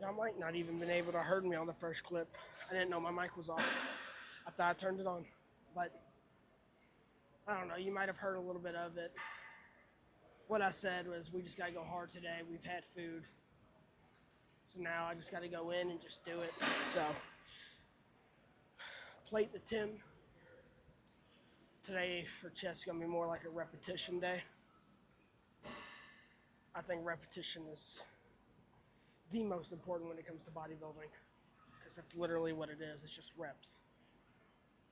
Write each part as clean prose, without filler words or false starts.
Y'all might not even been able to heard me on the first clip. I didn't know my mic was off. I thought I turned it on, but I don't know. You might have heard a little bit of it. What I said was we just got to go hard today. We've had food. So now I just got to go in and just do it. So plate the 10. Today for chest is going to be more like a repetition day. I think repetition is the most important when it comes to bodybuilding, because that's literally what it is. It's just reps.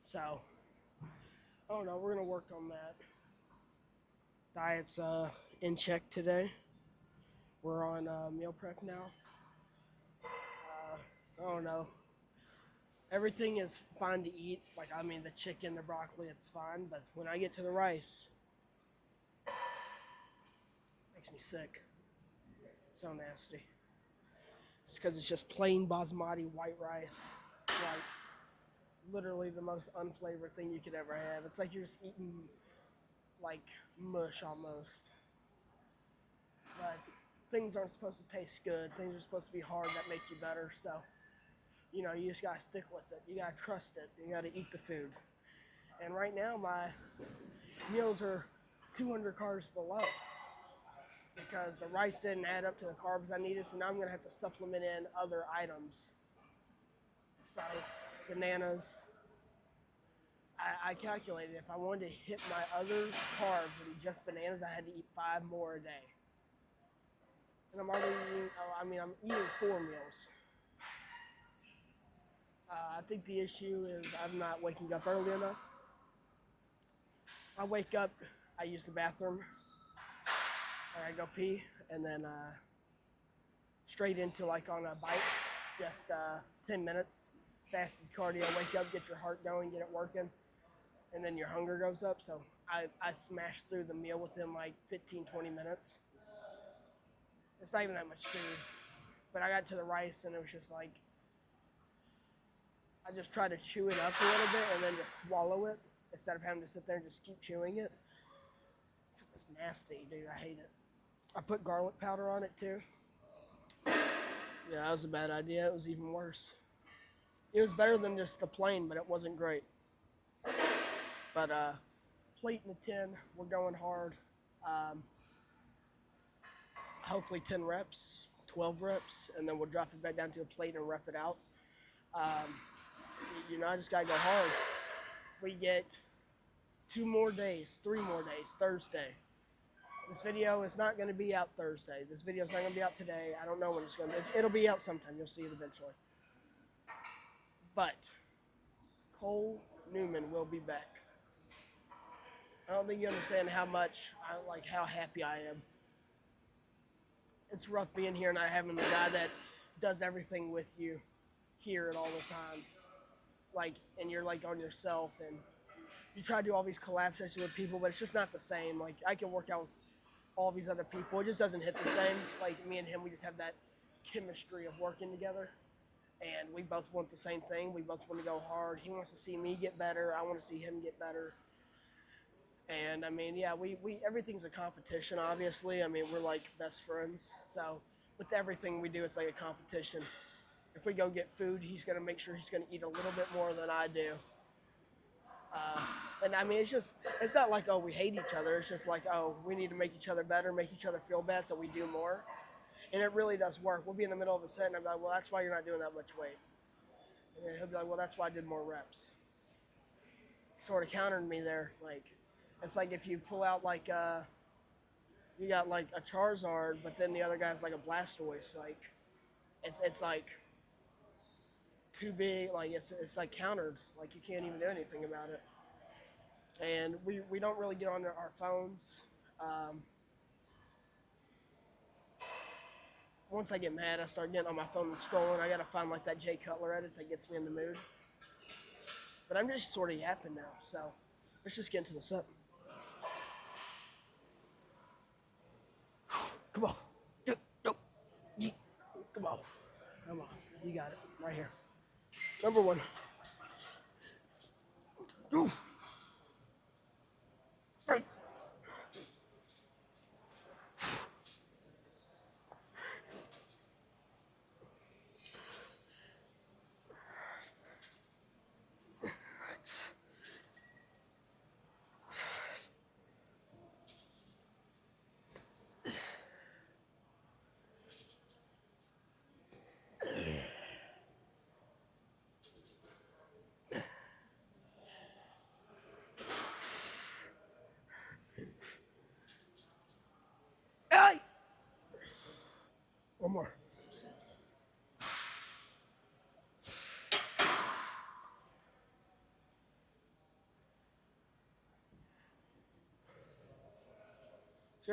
So, I don't know. We're going to work on that. Diet's in check today. We're on meal prep now. I don't know. Everything is fine to eat. Like, I mean, the chicken, the broccoli, it's fine. But when I get to the rice, it makes me sick. It's so nasty. It's because it's just plain basmati white rice. Like, literally the most unflavored thing you could ever have. It's like you're just eating, like, mush almost. But things aren't supposed to taste good. Things are supposed to be hard that make you better. So, you know, you just got to stick with it. You got to trust it. You got to eat the food. And right now, my meals are 200 carbs below because the rice didn't add up to the carbs I needed. So now I'm going to have to supplement in other items. So, bananas. I calculated if I wanted to hit my other carbs and just bananas, I had to eat 5 more a day. And I'm already eating, I'm eating 4 meals. I think the issue is I'm not waking up early enough. I wake up, I use the bathroom, I go pee, and then straight into like on a bike, just 10 minutes, fasted cardio, wake up, get your heart going, get it working, and then your hunger goes up. So I smashed through the meal within like 15, 20 minutes. It's not even that much food, but I got to the rice and it was just like, I just try to chew it up a little bit and then just swallow it instead of having to sit there and just keep chewing it. Because it's nasty, dude. I hate it. I put garlic powder on it too. Yeah, that was a bad idea. It was even worse. It was better than just the plain, but it wasn't great. But plate in the 10, we're going hard. Hopefully 10 reps, 12 reps, and then we'll drop it back down to a plate and rep it out. You know, I just got to go hard. We get 2 more days, 3 more days, Thursday. This video is not going to be out Thursday. This video is not going to be out today. I don't know when it's going to be. It'll be out sometime. You'll see it eventually. But Cole Newman will be back. I don't think you understand how happy I am. It's rough being here and not having the guy that does everything with you hear it all the time. Like, and you're like on yourself and you try to do all these collab sessions with people, but it's just not the same. Like, I can work out with all these other people. It just doesn't hit the same. Like, me and him, we just have that chemistry of working together. And we both want the same thing. We both want to go hard. He wants to see me get better. I want to see him get better. And, I mean, yeah, we everything's a competition, obviously. I mean, we're like best friends. So, with everything we do, it's like a competition. If we go get food, he's going to make sure he's going to eat a little bit more than I do. And I mean, it's not like, oh, we hate each other. It's just like, oh, we need to make each other better, make each other feel bad so we do more. And it really does work. We'll be in the middle of a set and I'll be like, well, that's why you're not doing that much weight. And then he'll be like, well, that's why I did more reps. Sort of countered me there. Like, it's like if you pull out like, you got like a Charizard, but then the other guy's like a Blastoise. Like, it's like too big. Like, it's like countered. Like, you can't even do anything about it. And we don't really get on our phones. Once I get mad, I start getting on my phone and scrolling. I gotta find like that Jay Cutler edit that gets me in the mood. But I'm just sort of yapping now, so let's just get into the set. Come on. Nope. Come on. Come on. You got it. Right here. Number 1. Ooh. 3.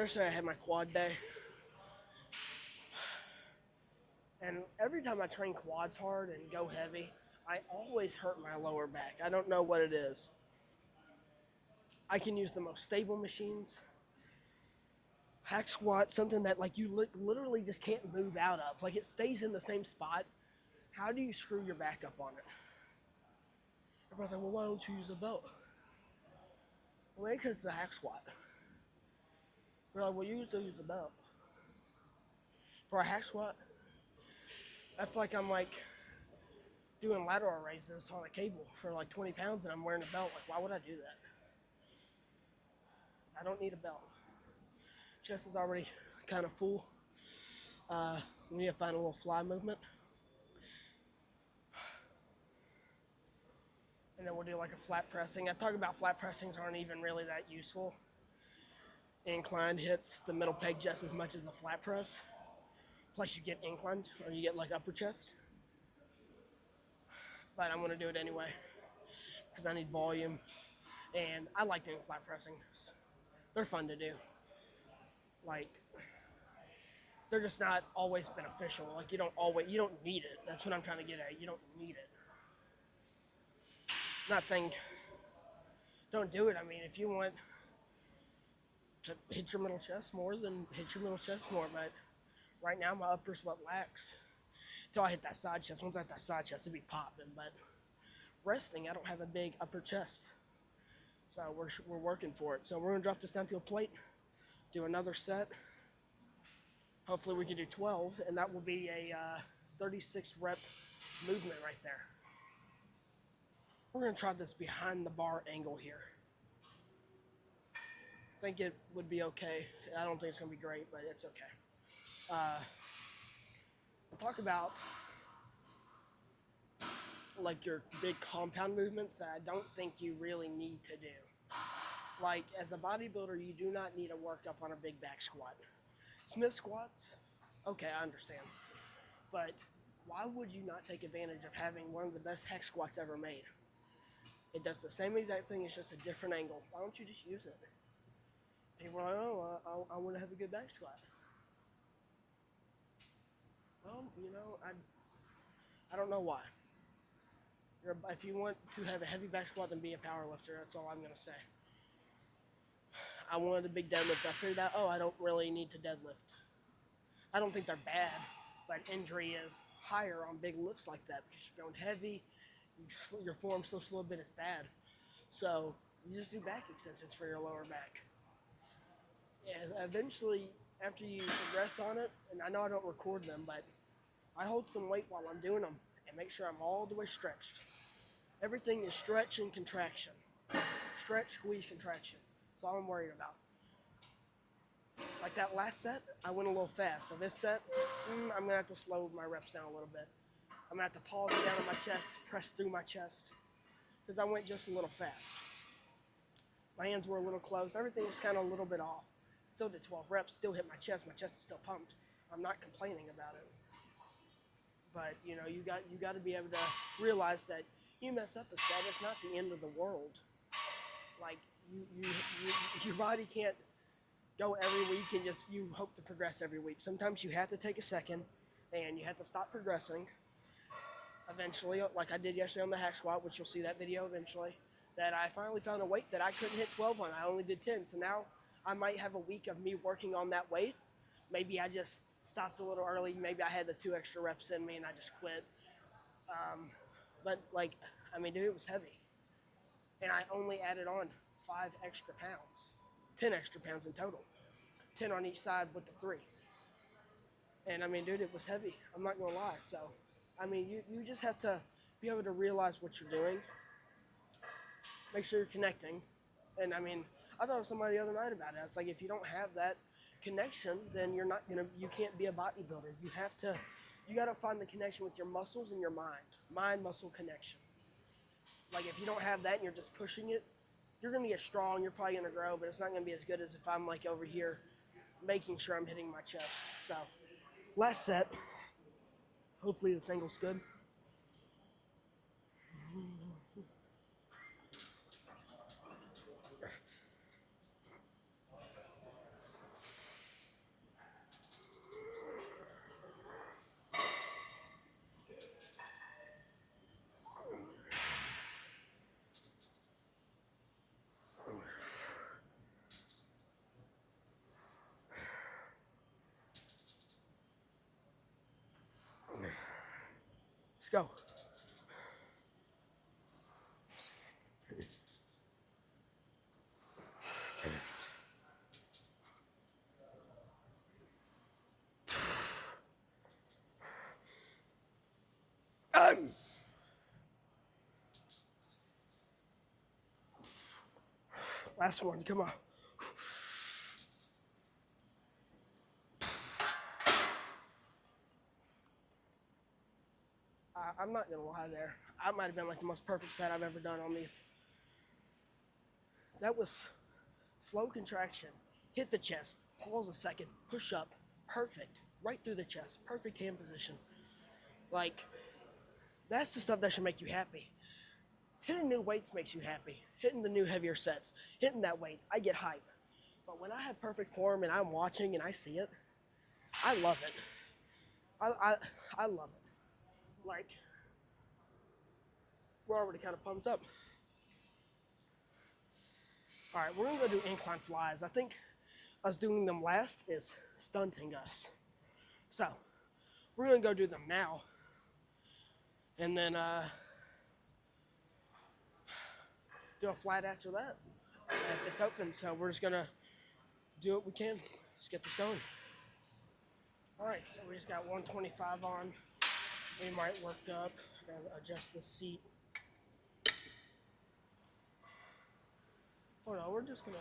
yesterday I had my quad day. And every time I train quads hard and go heavy, I always hurt my lower back. I don't know what it is. I can use the most stable machines. Hack squat, something that like you literally just can't move out of. Like it stays in the same spot. How do you screw your back up on it? Everybody's like, well, why don't you use a belt? Well, maybe because it's a hack squat. We're like, well, you still use the belt. For a hack squat, that's like I'm like doing lateral raises on a cable for like 20 pounds and I'm wearing a belt. Like, why would I do that? I don't need a belt. Chest is already kind of full. We need to find a little fly movement. And then we'll do like a flat pressing. I talk about flat pressings aren't even really that useful. Inclined hits the middle peg just as much as a flat press. Plus you get inclined or you get like upper chest. But I'm going to do it anyway because I need volume. And I like doing flat pressings. They're fun to do. Like, they're just not always beneficial. Like you don't need it. That's what I'm trying to get at. You don't need it. I'm not saying don't do it. I mean, if you want to hit your middle chest more, then hit your middle chest more. But right now, my upper's what lacks. Until I hit that side chest. Once I hit that side chest, it'd be popping. But resting, I don't have a big upper chest. So we're working for it. So we're going to drop this down to a plate, do another set. Hopefully we can do 12, and that will be a 36 rep movement right there. We're going to try this behind the bar angle here. I think it would be okay. I don't think it's going to be great, but it's okay. Talk about like your big compound movements that I don't think you really need to do. Like as a bodybuilder, you do not need to work up on a big back squat. Smith squats, okay, I understand. But why would you not take advantage of having one of the best hack squats ever made? It does the same exact thing, it's just a different angle. Why don't you just use it? People are like, oh, I want to have a good back squat. Well, you know, I don't know why. If you want to have a heavy back squat, then be a power lifter. That's all I'm going to say. I wanted a big deadlift. I figured out, I don't really need to deadlift. I don't think they're bad, but injury is higher on big lifts like that because you're going heavy, your form slips a little bit, it's bad. So you just do back extensions for your lower back. And eventually, after you progress on it, and I know I don't record them, but I hold some weight while I'm doing them and make sure I'm all the way stretched. Everything is stretch and contraction. Stretch, squeeze, contraction. That's all I'm worried about. Like that last set, I went a little fast. So this set, I'm going to have to slow my reps down a little bit. I'm going to have to pause it down on my chest, press through my chest, because I went just a little fast. My hands were a little close. Everything was kind of a little bit off. Still did 12 reps, still hit my chest. My chest is still pumped. I'm not complaining about it. But, you know, you got to be able to realize that you mess up a set, it's not the end of the world. Like, your body can't go every week and just you hope to progress every week. Sometimes you have to take a second and you have to stop progressing. Eventually, like I did yesterday on the hack squat, which you'll see that video eventually, that I finally found a weight that I couldn't hit 12 on. I only did 10. So now I might have a week of me working on that weight. Maybe I just stopped a little early. Maybe I had the 2 extra reps in me and I just quit. But like, I mean, dude, it was heavy. And I only added on 5 extra pounds, 10 extra pounds in total, 10 on each side with the 3. And I mean, dude, it was heavy. I'm not gonna lie. So, I mean, you just have to be able to realize what you're doing. Make sure you're connecting. And I mean, I talked to somebody the other night about it. It's like, if you don't have that connection, then you can't be a bodybuilder. You gotta find the connection with your muscles and your mind-muscle connection. Like, if you don't have that and you're just pushing it, you're going to get strong, you're probably going to grow, but it's not going to be as good as if I'm, like, over here making sure I'm hitting my chest. So, last set. Hopefully this angle's good. Let's go. Last one, come on. I'm not gonna lie there. I might have been like the most perfect set I've ever done on these. That was slow contraction. Hit the chest, pause a second, push up, perfect. Right through the chest, perfect hand position. Like, that's the stuff that should make you happy. Hitting new weights makes you happy. Hitting the new heavier sets, hitting that weight, I get hype. But when I have perfect form and I'm watching and I see it, I love it. I love it. Like, we're already kind of pumped up. All right, we're gonna go do incline flies. I think us doing them last is stunting us. So, we're gonna go do them now. And then do a flat after that. If it's open, so we're just gonna do what we can. Let's get this going. All right, so we just got 125 on. We might work up. Gotta adjust the seat. Oh no, we're just gonna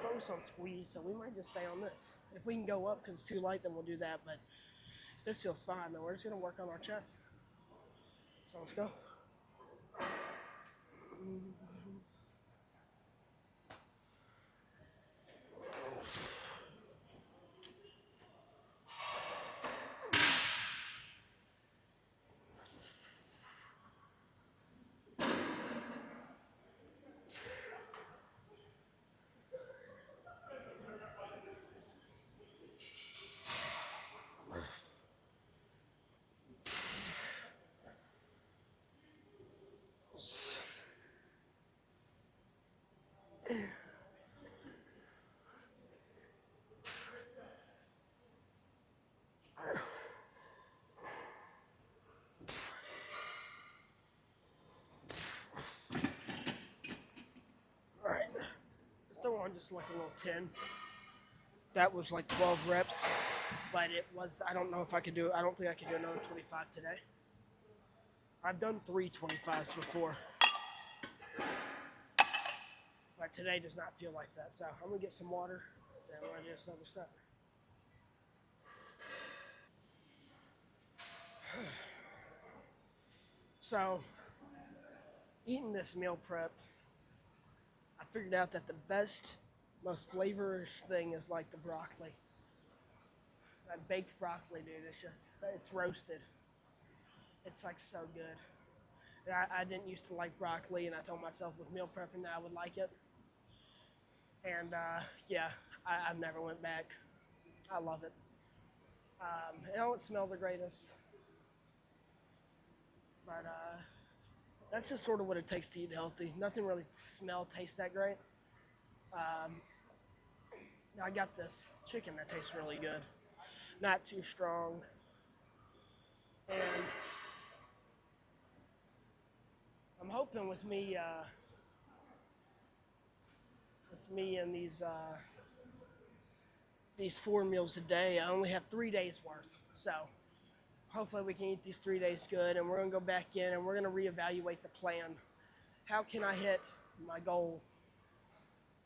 focus on squeeze, so we might just stay on this. If we can go up because it's too light, then we'll do that. But if this feels fine, then we're just gonna work on our chest. So let's go. All right, let's throw on just like a little 10. That was like 12 reps, but it was, I don't know if I could do it. I don't think I could do another 25 today. I've done 3 25s before, but today does not feel like that. So I'm gonna get some water, and we're gonna do this another set. So, eating this meal prep, I figured out that the best, most flavorous thing is like the broccoli. That baked broccoli, dude, it's roasted. It's like so good. And I didn't used to like broccoli, and I told myself with meal prepping that I would like it. And yeah, I've never went back. I love it. It don't smell the greatest, but that's just sort of what it takes to eat healthy. Nothing really tastes that great. Um, I got this chicken that tastes really good, not too strong, and I'm hoping with me and these 4 meals a day, I only have 3 days worth. So hopefully we can eat these 3 days good, and we're gonna go back in and we're gonna reevaluate the plan. How can I hit my goal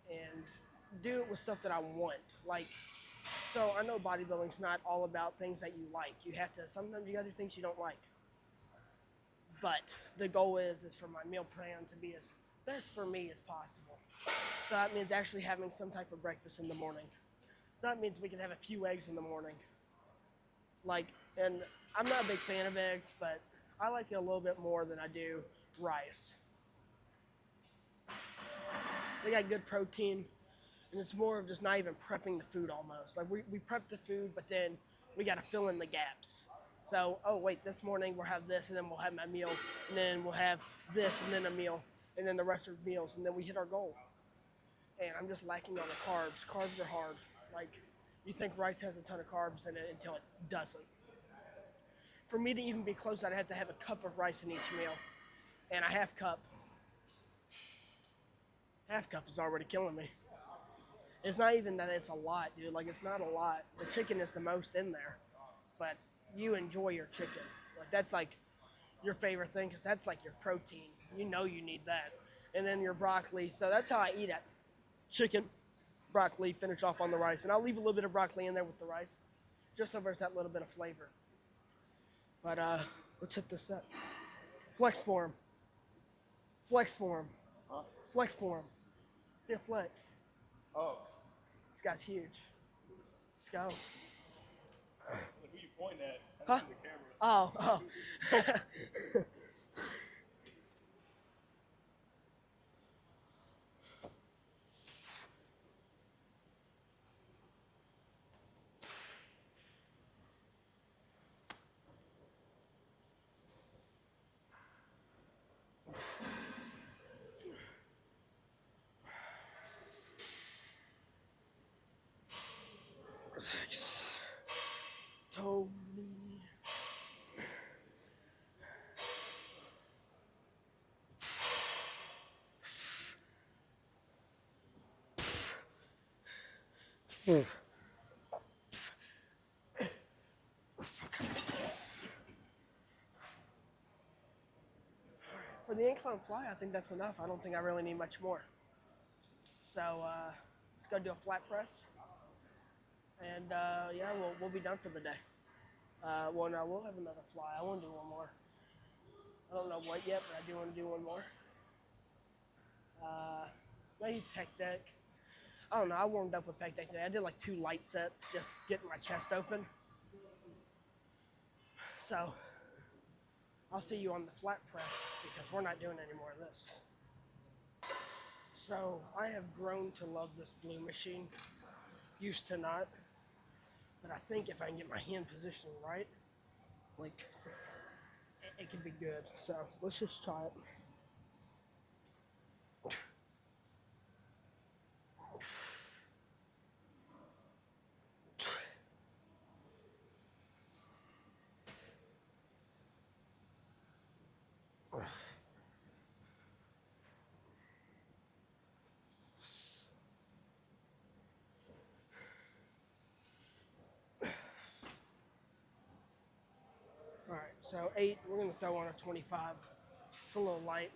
and do it with stuff that I want? Like, so I know bodybuilding's not all about things that you like. You have to, sometimes you gotta do things you don't like. But the goal is for my meal plan to be as best for me as possible. So that means actually having some type of breakfast in the morning. So that means we can have a few eggs in the morning. Like, and I'm not a big fan of eggs, but I like it a little bit more than I do rice. They got good protein, and it's more of just not even prepping the food almost. Like, we prep the food, but then we got to fill in the gaps. So, oh, wait, this morning we'll have this, and then we'll have my meal, and then we'll have this, and then a meal, and then the rest are meals, and then we hit our goal. And I'm just lacking on the carbs. Carbs are hard. Like, you think rice has a ton of carbs in it until it doesn't. For me to even be close, I'd have to have a cup of rice in each meal, and a half cup is already killing me. It's not even that it's a lot, dude. Like, it's not a lot. The chicken is the most in there, but you enjoy your chicken. Like, that's like your favorite thing because that's like your protein. You know you need that. And then your broccoli. So that's how I eat it. Chicken, broccoli, finish off on the rice. And I'll leave a little bit of broccoli in there with the rice just so there's that little bit of flavor. But let's hit this up. Flex form. Flex form. Huh? Flex form. See a flex. Oh, This guy's huge. Let's go. who you pointing at? I Huh? see the camera. Oh. Tony. For the incline fly, I think that's enough. I don't think I really need much more. So let's go do a flat press, and yeah, we'll be done for the day. Well, no, we'll have another fly. I want to do one more. I don't know what yet, but I do want to do one more. Maybe pec deck. I don't know. I warmed up with pec deck today. I did like 2 light sets, just getting my chest open. So I'll see you on the flat press because we're not doing any more of this. So I have grown to love this blue machine. Used to not, but I think if I can get my hand positioning right, like just it could be good. So let's just try it. All right, so 8, we're gonna throw on a 25. It's a little light.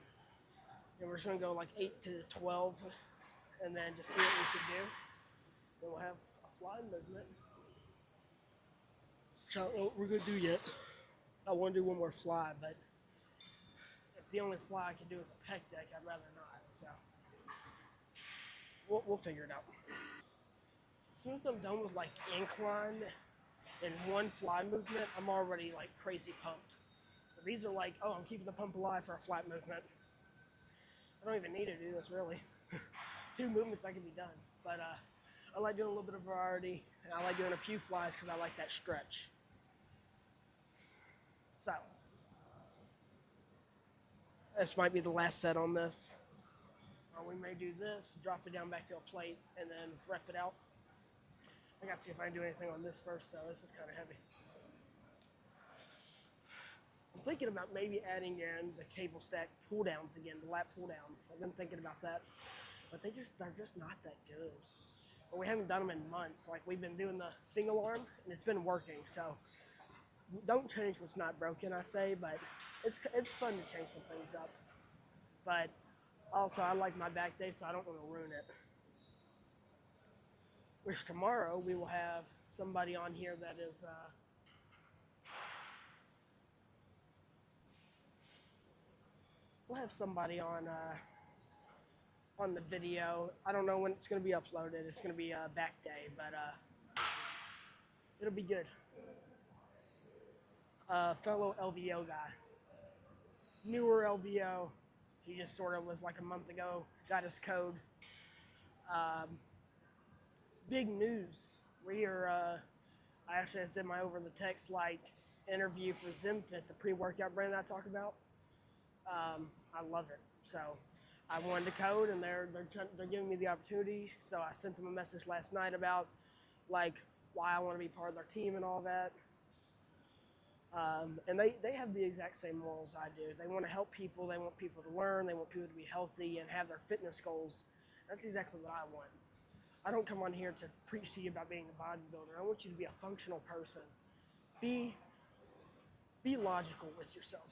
And we're just gonna go like 8 to 12 and then just see what we can do. Then we'll have a fly movement. Which I don't know what we're gonna do yet. I wanna do one more fly, but if the only fly I can do is a pec deck, I'd rather not. So we'll figure it out. As soon as I'm done with like incline and one fly movement, I'm already like crazy pumped. So these are like, oh, I'm keeping the pump alive for a flat movement. I don't even need to do this really. 2 movements I can be done. But I like doing a little bit of variety, and I like doing a few flies because I like that stretch. So this might be the last set on this. Or we may do this, drop it down back to a plate, and then rep it out. I gotta see if I can do anything on this first though. This is kind of heavy. I'm thinking about maybe adding in the cable stack pull downs again, the lat pull downs. I've been thinking about that, but they're just not that good. But we haven't done them in months. Like we've been doing the single arm, and it's been working. So don't change what's not broken, I say, but it's fun to change some things up. But also, I like my back day, so I don't want to ruin it. Which tomorrow we will have somebody on here that is. We'll have somebody on the video. I don't know when it's going to be uploaded. It's going to be back day, but it'll be good. Fellow LVO guy, newer LVO. He just sort of was like a month ago, got his code. Big news. I actually just did my over the text like interview for ZymFit, the pre-workout brand that I talk about. I love it. So I wanted to code, and they're giving me the opportunity. So I sent them a message last night about like why I want to be part of their team and all that. And they have the exact same morals I do. They want to help people. They want people to learn. They want people to be healthy and have their fitness goals. That's exactly what I want. I don't come on here to preach to you about being a bodybuilder. I want you to be a functional person. Be logical with yourself.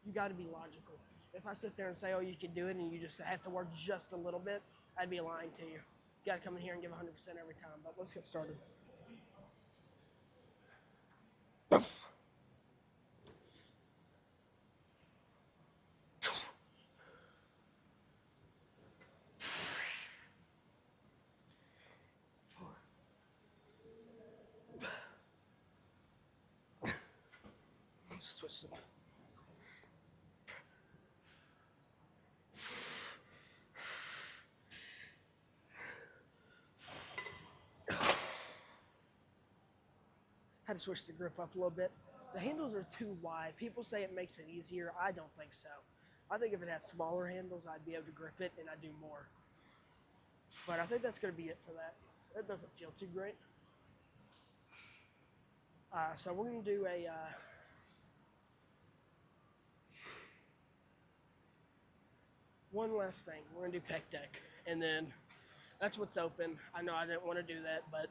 You got to be logical. If I sit there and say, oh, you can do it and you just have to work just a little bit, I'd be lying to you. You got to come in here and give 100% every time. But let's get started. Let's switch them. Had to switch the grip up a little bit. The handles are too wide. People say it makes it easier. I don't think so. I think if it had smaller handles, I'd be able to grip it and I'd do more. But I think that's going to be it for that. That doesn't feel too great. So we're going to do a one last thing. We're going to do pec deck. And then that's what's open. I know I didn't want to do that, but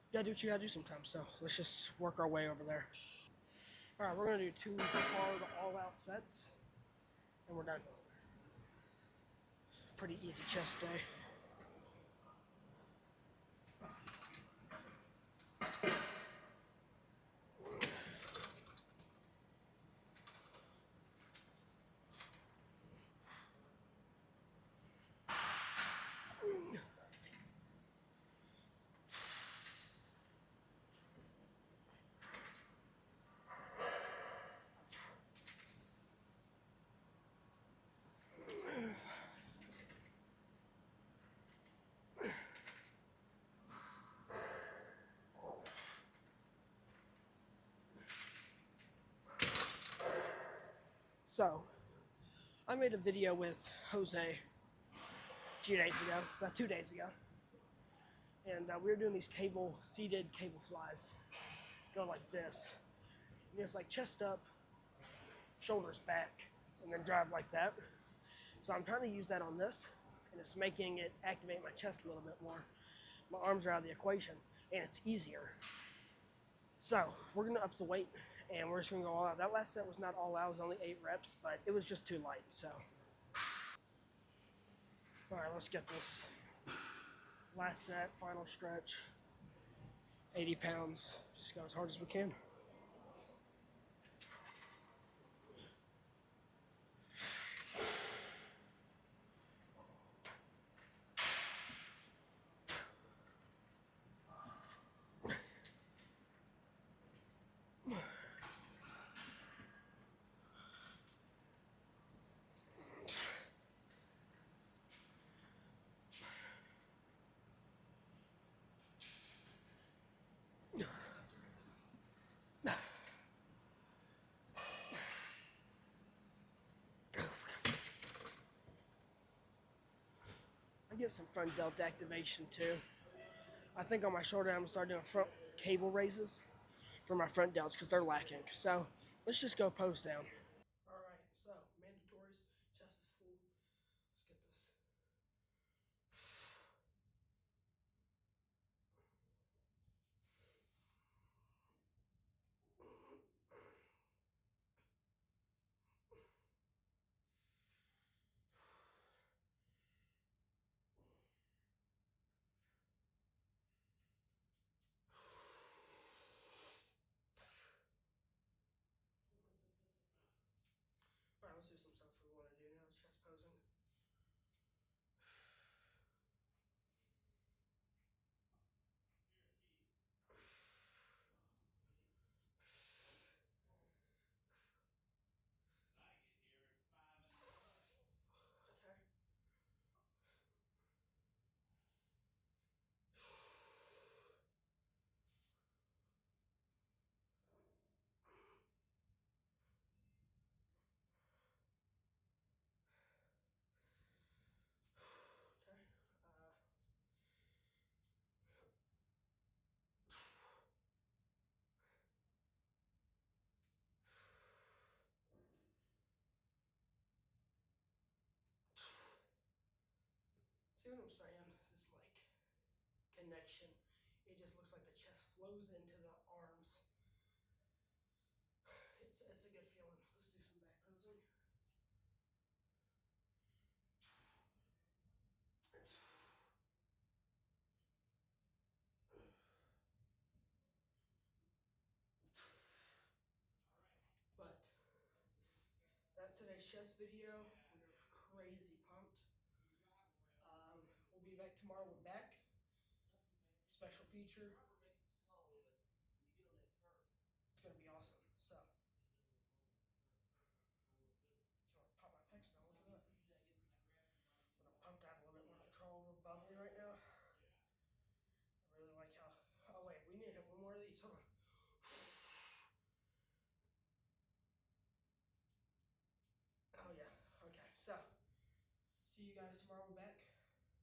you got to do what you got to do sometimes. So let's just work our way over there. All right, we're going to do 2 hard all-out sets, and we're done. Pretty easy chest day. So, I made a video with Jose a few days ago, about 2 days ago, and we were doing these seated cable flies. Go like this. And it's like chest up, shoulders back, and then drive like that. So I'm trying to use that on this, and it's making it activate my chest a little bit more. My arms are out of the equation, and it's easier. So we're gonna up the weight, and we're just gonna go all out. That last set was not all out, it was only 8 reps, but it was just too light, so. All right, let's get this. Last set, final stretch, 80 pounds. Just go as hard as we can. I get some front delt activation too. I think on my shoulder I'm gonna start doing front cable raises for my front delts because they're lacking. So let's just go pose down. All right, so mandatories, chest is full. Let's get this. what I'm saying? This like connection. It just looks like the chest flows into the arms. It's a good feeling. Let's do some back posing. But that's today's chest video. We're crazy pumped. We'll be back tomorrow with back. Special feature.